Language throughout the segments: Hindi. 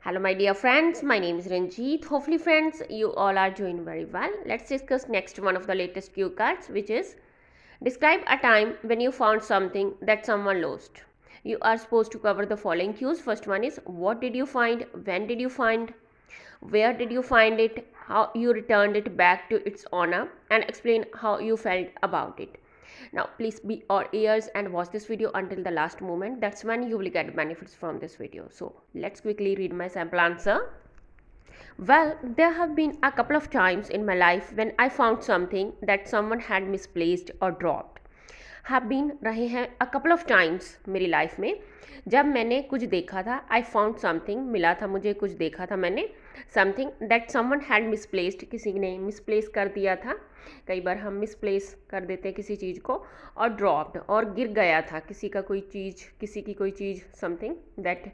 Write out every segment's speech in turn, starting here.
Hello, my dear friends. My name is Ranjeet. Hopefully, friends, you all are doing very well. Let's discuss next one of the latest cue cards, which is describe a time when you found something that someone lost. You are supposed to cover the following cues. First one is what did you find? When did you find? Where did you find it? How you returned it back to its owner, and explain how you felt about it. Now, please be all ears and watch this video until the last moment. That's when you will get benefits from this video. So, let's quickly read my sample answer. Well, there have been a couple of times in my life when I found something that someone had misplaced or dropped. Have been रहे हैं अ कपल ऑफ टाइम्स मेरी लाइफ में जब मैंने कुछ देखा था. आई फाउंड समथिंग, मिला था मुझे, कुछ देखा था मैंने. Something that someone had misplaced, किसी ने मिसप्लेस कर दिया था. कई बार हम मिसप्लेस कर देते हैं किसी चीज़ को. और ड्रॉप्ड, और गिर गया था किसी का कोई चीज़, किसी की कोई चीज़. Something that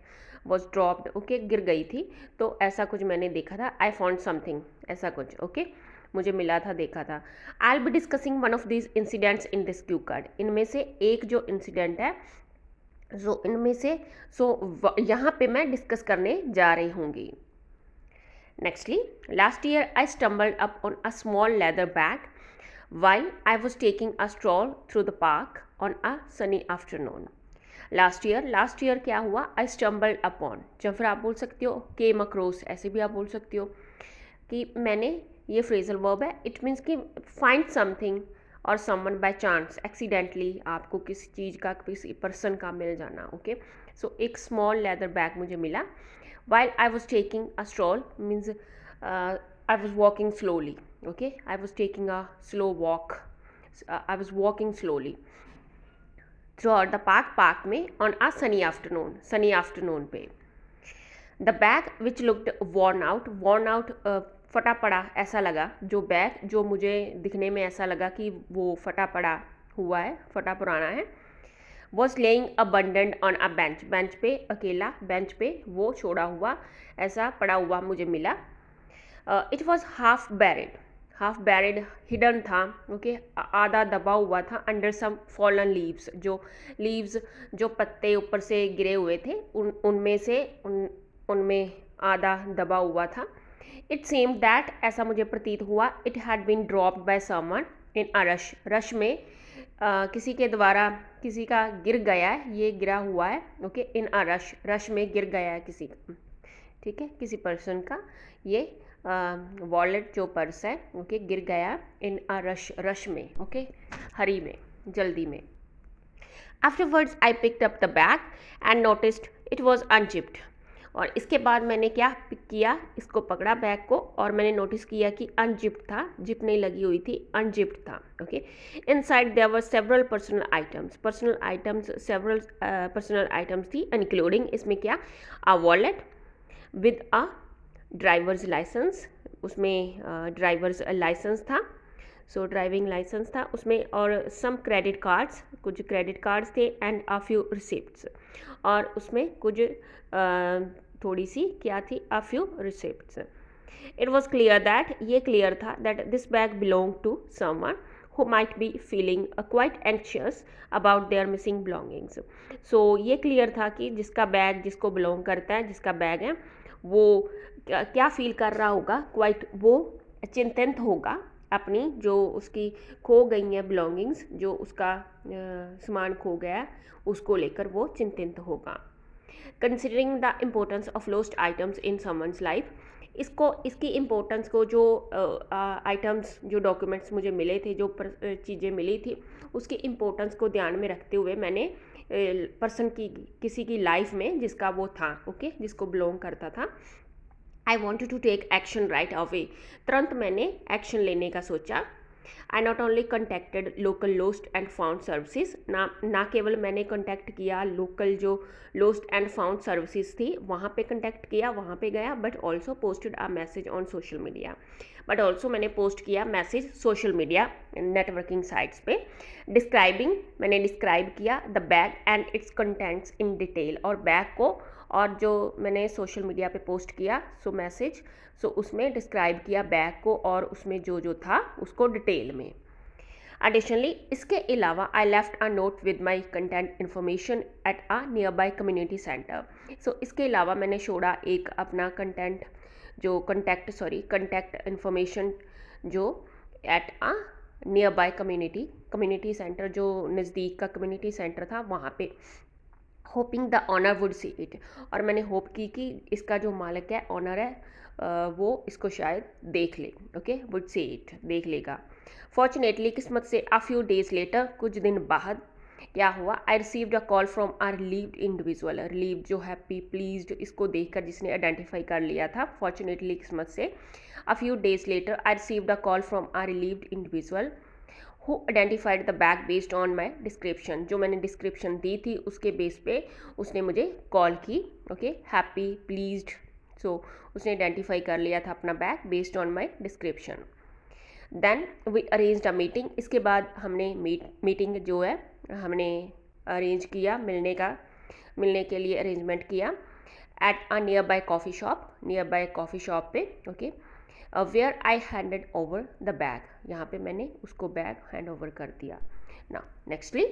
was dropped, okay, गिर गई थी. तो ऐसा कुछ मैंने देखा था. आई फाउंड समथिंग, ऐसा कुछ, ओके, मुझे मिला था, देखा था. I will be discussing one of this incidents in this Q card. इनमें से एक जो इंसिडेंट है, इनमें से यहाँ पे मैं डिस्कस करने जा रही हूँगी. Nextly, last year I stumbled upon a small leather bag while I was taking a stroll through the park on a sunny afternoon. Last year क्या हुआ? आई स्टम्बल्ड अपॉन, जब फिर आप बोल सकते हो केम अक्रॉस, ऐसे भी आप बोल सकते हो कि मैंने, ये फ्रेजल वर्ब है. इट मीन्स कि फाइंड समथिंग और समवन बाय चांस, एक्सीडेंटली आपको किसी चीज़ का, किसी पर्सन का मिल जाना. ओके, सो एक स्मॉल लेदर बैग मुझे मिला. While I was taking a stroll means I was walking slowly. Okay, I was taking a slow walk, I was walking slowly through out the park में ऑन अ सनी आफ्टरनून पे. The bag which looked worn out, फटा पड़ा ऐसा लगा. जो बैग जो मुझे दिखने में ऐसा लगा कि वो फटा पड़ा हुआ है, फटा पुराना है. Was laying abundant on a bench पे, अकेला बेंच पे वो छोड़ा हुआ, ऐसा पड़ा हुआ मुझे मिला. It was half buried, hidden था. ओके, आधा दबा हुआ था. अंडर सम फॉलन लीव्स जो पत्ते ऊपर से गिरे हुए थे, उनमें आधा दबा हुआ था. इट सेम दैट, ऐसा मुझे प्रतीत हुआ. It had been dropped by someone in a rush में, किसी के द्वारा किसी का गिर गया है, ये गिरा हुआ है. ओके, इन अ रश में गिर गया है किसी का, ठीक है, किसी पर्सन का ये वॉलेट जो पर्स है, ओके, गिर गया इन अ रश में, ओके, हरी में, जल्दी में. Afterwards I picked up the bag and noticed it was unzipped. और इसके बाद मैंने क्या पिक किया, इसको पकड़ा बैग को, और मैंने नोटिस किया कि अनजिप्ड था, जिप नहीं लगी हुई थी, अनजिप्ड था. Okay, inside there were several personal items थी, इंक्लूडिंग, इसमें क्या, a wallet with a driver's licence, उसमें ड्राइवर्स लाइसेंस था, सो ड्राइविंग लाइसेंस था उसमें. और सम क्रेडिट कार्ड्स, कुछ क्रेडिट कार्ड्स थे, एंड अ फ्यू रिसिप्ट्स, और उसमें कुछ थोड़ी सी क्या थी, a few receipts. It was clear that, ये क्लियर था, that this bag belong to someone who might be feeling quite anxious about their missing belongings. So ये क्लियर था कि जिसका बैग जिसको बिलोंग करता है, जिसका बैग है, वो क्या फील कर रहा होगा, क्वाइट वो चिंतित होगा अपनी जो उसकी खो गई हैं बिलोंगिंग्स, जो उसका सामान खो गया उसको लेकर वो चिंतित होगा. Considering the importance of lost items in someone's life, इसकी इम्पोर्टेंस को, जो आइटम्स, जो डॉक्यूमेंट्स मुझे मिले थे, जो चीज़ें मिली थी, उसकी इम्पोर्टेंस को ध्यान में रखते हुए मैंने पर्सन की, किसी की लाइफ में जिसका वो था, ओके, जिसको बिलोंग करता था. I wanted to take action right away, तुरंत मैंने एक्शन लेने का सोचा. I not only contacted local lost and found services, ना केवल मैंने कंटेक्ट किया लोकल जो लोस्ट एंड फाउंड सर्विसेज थी, वहाँ पे कंटेक्ट किया, वहाँ पे गया, but also posted a message on social media, but also मैंने पोस्ट किया message social media networking sites पे. मैंने डिस्क्राइब किया the bag and it's contents in detail, और बैग को, और जो मैंने सोशल मीडिया पे पोस्ट किया, मैसेज, उसमें डिस्क्राइब किया बैग को, और उसमें जो था उसको डिटेल में. एडिशनली इसके अलावा I left a note with my contact information at a nearby community centre. So इसके अलावा मैंने छोड़ा एक अपना कंटैक्ट इन्फॉर्मेशन जो at a nearby community centre, जो नज़दीक का कम्युनिटी सेंटर था वहाँ पे, hoping the owner would see it. और मैंने होप की कि इसका जो मालिक है, ऑनर है, वो इसको शायद देख ले। ओके, वुड सी इट, देख लेगा। फॉर्चुनेटली किस्मत से अ फ्यू डेज लेटर, कुछ दिन बाद क्या हुआ, I received a call from our relieved individual. Relieved जो हैप्पी प्लीज्ड, इसको देखकर जिसने आइडेंटिफाई कर लिया था, फॉर्चुनेटली किस्मत से, a few days later I received a call from our relieved individual who identified the bag based on my description. जो मैंने डिस्क्रिप्शन दी थी उसके बेस पे उसने मुझे कॉल की। ओके, हैप्पी प्लीज्ड, सो उसने आइडेंटिफाई कर लिया था अपना bag based on my description. Then we arranged a meeting. इसके बाद हमने मीटिंग जो है हमने अरेंज किया, मिलने के लिए अरेंजमेंट किया at a nearby coffee shop पे। Okay, where I handed over the bag, यहाँ पे मैंने उसको बैग हैंड ओवर कर दिया। ना nextly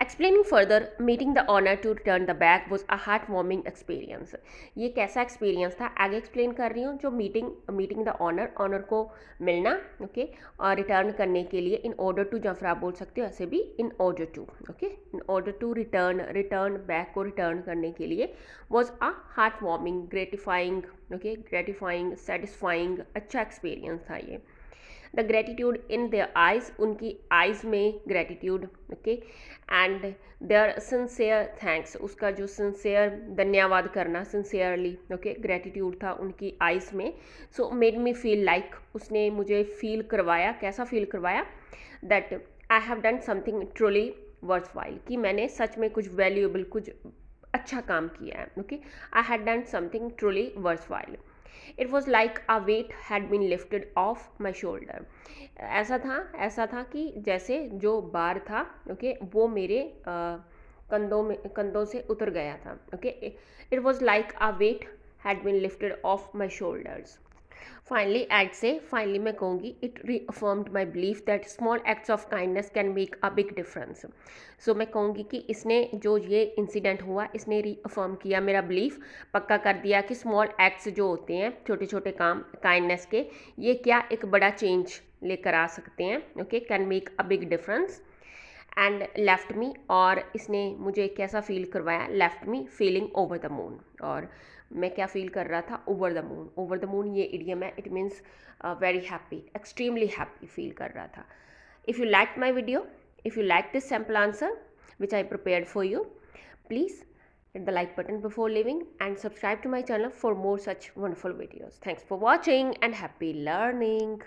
explaining further, meeting the owner to return the bag was a heart warming experience. ये कैसा एक्सपीरियंस था आगे एक्सप्लेन कर रही हूँ। जो मीटिंग द ऑनर को मिलना, ओके, और रिटर्न करने के लिए, इन ऑर्डर टू, या फिर आप बोल सकते हो ऐसे भी, in order to, okay, in order to return bag को रिटर्न करने के लिए, was a heart warming, gratifying, satisfying, अच्छा एक्सपीरियंस था ये। The gratitude in their eyes, उनकी आइज में gratitude, okay, and their sincere thanks, उसका जो सिंसियर धन्यवाद करना, सिंसियरली, ओके, ग्रेटिट्यूड था उनकी आइज में। So made me feel like, उसने मुझे फील करवाया, कैसा फील करवाया, that I have done something truly worthwhile, कि मैंने सच में कुछ वैल्यूएबल, कुछ अच्छा काम किया है। Okay, I had done something truly worthwhile. It was like a weight had been lifted off my shoulder. ऐसा था कि जैसे जो बार था, ओके, वो मेरे कंधों से उतर गया था। Okay, it was like a weight had been lifted off my shoulders. Finally मैं कहूँगी, it reaffirmed my belief that small acts of kindness can make a big difference. So मैं कहूँगी कि इसने, जो ये इंसिडेंट हुआ, इसने रीअफर्म किया मेरा बिलीफ, पक्का कर दिया कि स्मॉल एक्ट्स जो होते हैं, छोटे छोटे काम काइंडनेस के, ये क्या एक बड़ा चेंज लेकर आ सकते हैं। Okay, can make a big difference and left me, और इसने मुझे कैसा फील करवाया, left me feeling over the moon. और मैं क्या फील कर रहा था, over the moon. Over the moon ये इडियम है, it means very happy, extremely happy feel कर रहा था। If you like my video, if you like this sample answer which I prepared for you, please hit the like button before leaving and subscribe to my channel for more such wonderful videos. Thanks for watching and happy learning.